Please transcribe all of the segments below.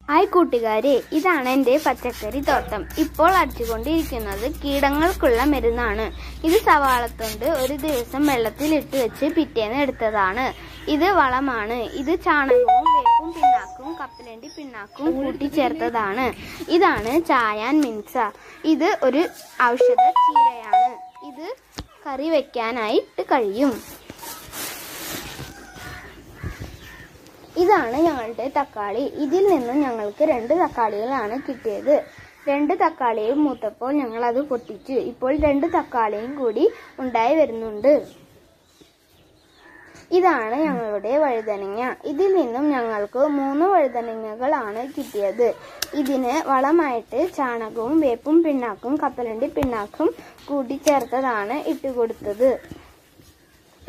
Hi കൂട്ടുകാരെ, ഇതാണ് എൻ്റെ പച്ചക്കറി തോട്ടം. ഇപ്പോൾ അടിച്ചുകൊണ്ടിരിക്കുന്നത് കീടങ്ങൾക്കുള്ള മരുന്നാണ്. ഇത് സവാളത്തൊണ്ട് ഒരു ദിവസം വെള്ളത്തിലിട്ട് വെച്ച് പിറ്റേന്ന് എടുത്തതാണ്. ഇത് വളമാണ്. ഇത് ചാണകവും വേപ്പും പിണ്ണാക്കും കപ്പലണ്ടി പിണ്ണാക്കും കൂട്ടിച്ചേർത്തതാണ്. ഇതാണ് ചായാൻ മിൻസ. ഇത് ഒരു ഔഷധ ചീരയാണ്. ഇത് കറി വെക്കാനായിട്ട് കഴിയും. ഇതാണ് ഞങ്ങളുടെ തക്കാളി. ഇതിൽ നിന്നും ഞങ്ങൾക്ക് 2 തക്കാളികളാണ് കിട്ടിയത്. 2 തക്കാളിയും മൂത്തപ്പോൾ ഞങ്ങൾ അത് പൊട്ടിച്ചു. ഇപ്പോൾ 2 തക്കാളിയും കൂടി ഉണ്ടായി വരുന്നുണ്ട്. ഇതാണ് ഞങ്ങളുടെ വഴുതനങ്ങ. ഇതിൽ നിന്നും ഞങ്ങൾക്ക് 3 വഴുതനങ്ങകളാണ് കിട്ടിയത്. ഇതിന് വളമായിട്ട് ചാണകവും വേപ്പും പിണ്ണാക്കും കപ്പലണ്ടി പിണ്ണാക്കും കൂട്ടിച്ചേർത്തതാണ് ഇട്ടുകൊടുത്തത്.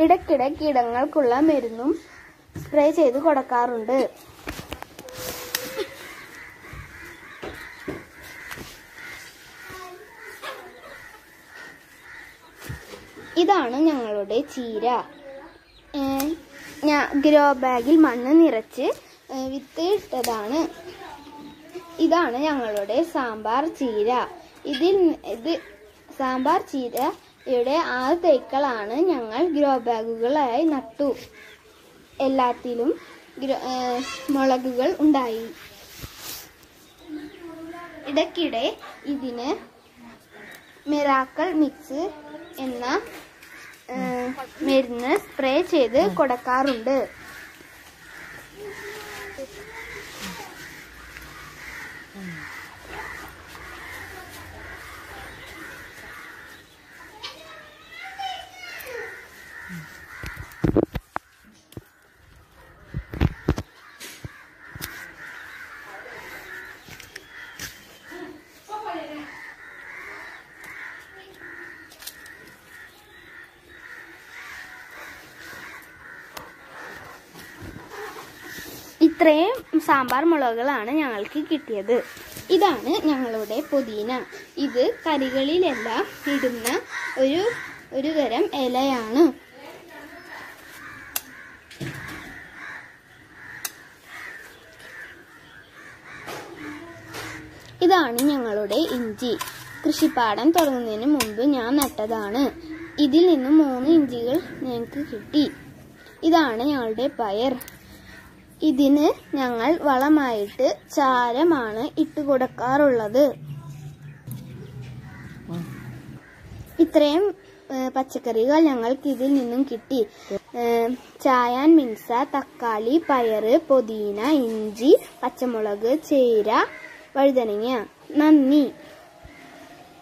ഇടയ്ക്കിടെ കീടങ്ങൾക്കുള്ള മരുന്നും സ്പ്രേ ചെയ്ത് കൊടുക്കാറുണ്ട്. ഇതാണ് ഞങ്ങളുടെ ചീര. ഗ്രോ ബാഗിൽ മണ്ണ് നിറച്ച് വിത്ത് ഇട്ടതാണ്. ഇതാണ് ഞങ്ങളുടെ സാമ്പാർ ചീര. ഇത് സാമ്പാർ ചീരയുടെ 6 തൈകളാണ് ഞങ്ങൾ ഗ്രോ ബാഗുകളായി നട്ടു. എല്ലാത്തിലും മുളകുകൾ ഉണ്ടായി. ഇടയ്ക്കിടെ ഇതിന് മിറാക്കിൾ മിക്സ് എന്ന മരുന്ന് സ്പ്രേ ചെയ്ത് കൊടുക്കാറുണ്ട്. ഇത്രയും സാമ്പാർ മുളകുകളാണ് ഞങ്ങൾക്ക് കിട്ടിയത്. ഇതാണ് ഞങ്ങളുടെ പുതിന. ഇത് കറികളിലെല്ലാം ഇടുന്ന ഒരു തരം ഇലയാണ്. ഇതാണ് ഞങ്ങളുടെ ഇഞ്ചി. കൃഷിപ്പാടം തുടങ്ങുന്നതിന് മുമ്പ് ഞാൻ നട്ടതാണ്. ഇതിൽ നിന്ന് 3 ഇഞ്ചികൾ ഞങ്ങൾക്ക് കിട്ടി. ഇതാണ് ഞങ്ങളുടെ പയർ. ഇതിന് ഞങ്ങൾ വളമായിട്ട് ചാരമാണ് ഇട്ടുകൊടുക്കാറുള്ളത്. ഇത്രയും പച്ചക്കറികൾ ഞങ്ങൾക്ക് ഇതിൽ നിന്നും കിട്ടി. ചായാൻ മിൻസ, തക്കാളി, പയറ്, പുതിന, ഇഞ്ചി, പച്ചമുളക്, ചീര, വഴുതനങ്ങ. നന്ദി.